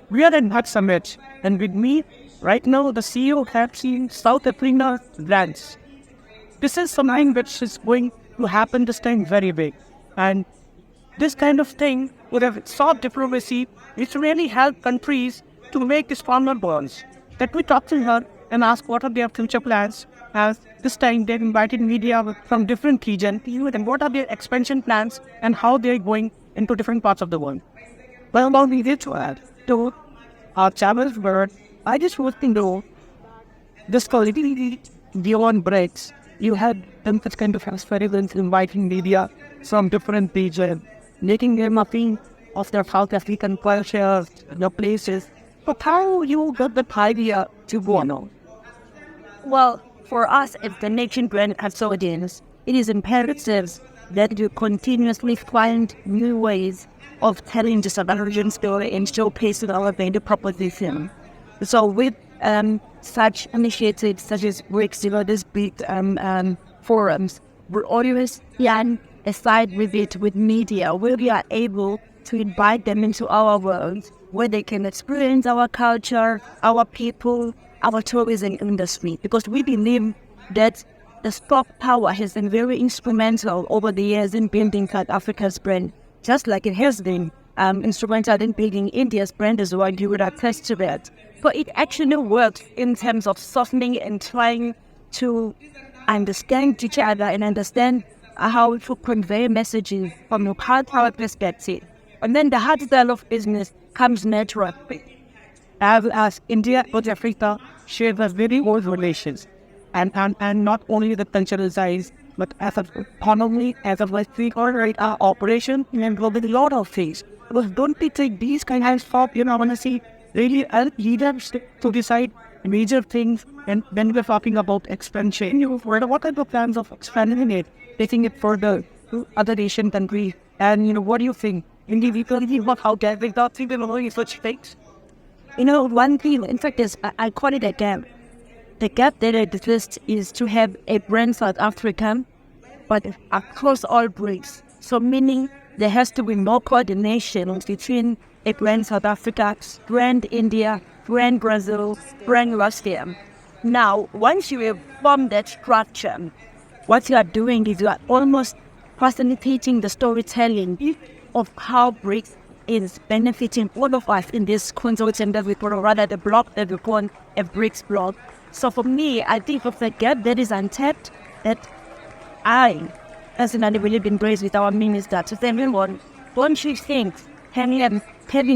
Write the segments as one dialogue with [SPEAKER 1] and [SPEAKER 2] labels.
[SPEAKER 1] we are at that summit, and with me, right now, the CEO has seen South Africa brands. This is something which is going to happen this time very big. And this kind of thing would have soft diplomacy, which really help countries to make these farmer bonds. Let me talk to her and ask what are their future plans. As this time they've invited media from different regions, and what are their expansion plans and how they're going into different parts of the world. Well, about we did to add to our channels, but I just want to know this quality beyond BRICS. You had done such kind of experiments inviting media from different regions, making them a thing of their South African culture, the places. But how you got the idea to go on?
[SPEAKER 2] Well, for us, as the nation brand custodians, it is imperative that you continuously find new ways of telling the South African story and showcasing our value proposition. So with such initiatives such as BRICS, these big forums, we're always plan aside with it with media where we are able to invite them into our world where they can experience our culture, our people, our tourism industry, because we believe that the soft power has been very instrumental over the years in building South Africa's brand, just like it has been instrumental in building India's brand as well. You would attest to that. But it actually works in terms of softening and trying to understand each other and understand how to convey messages from a hard power perspective. And then the hard style of business comes naturally. As India and South Africa share the very old relations, and not only the cultural size, but as an economy, as a operation, and with a lot of things. Because don't we take these kind of stuff, I want to see really help leaders to decide major things, and when we're talking about expansion, what are the plans of expanding it, taking it further to other Asian countries, and what do you think? Individually, how can we not think of such things? One thing, in fact, I call it a gap. The gap that exists is to have a brand South Africa, but across all BRICS. So meaning there has to be more coordination between a brand South Africa, brand India, brand Brazil, brand Russia. Now, once you have formed that structure, what you are doing is you are almost facilitating the storytelling of how BRICS is benefiting all of us in this consortium that we call, or rather the block that we call a BRICS block. So for me, I think of the gap that is untapped, that I personally really been raised with our minister to say, everyone, don't you think having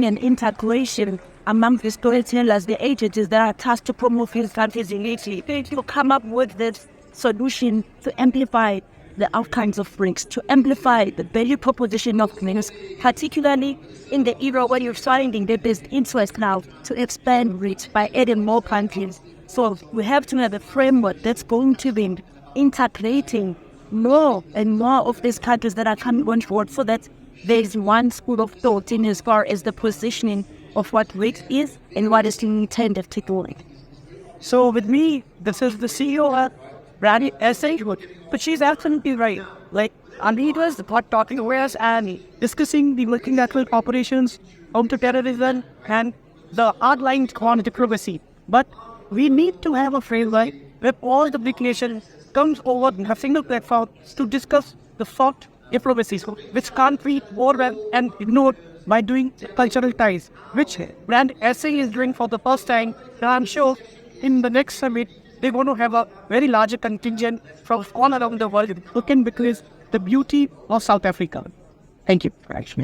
[SPEAKER 2] an integration among the storytellers, the agencies that are tasked to promote these countries in Italy, to come up with this solution to amplify the outcomes of BRICS, to amplify the value proposition of BRICS, particularly in the era where you're finding the best interest now to expand BRICS by adding more countries. So we have to have a framework that's going to be integrating more and more of these countries that are coming on board, so that there's one school of thought in as far as the positioning of what BRICS is and what is intended to do.
[SPEAKER 1] So with me, this is the CEO at Brand SA, but she's absolutely right. Like, our leaders got talking to us and discussing the multilateral operations, counter-terrorism, and the hard-line on diplomacy. But we need to have a framework where all the BRIC nations comes over a single platform to discuss the soft diplomacy, which can't be overwhelmed and ignored by doing cultural ties, which Brand SA is doing for the first time. And I'm sure in the next summit, they're going to have a very larger contingent from all around the world looking because the beauty of South Africa. Thank you.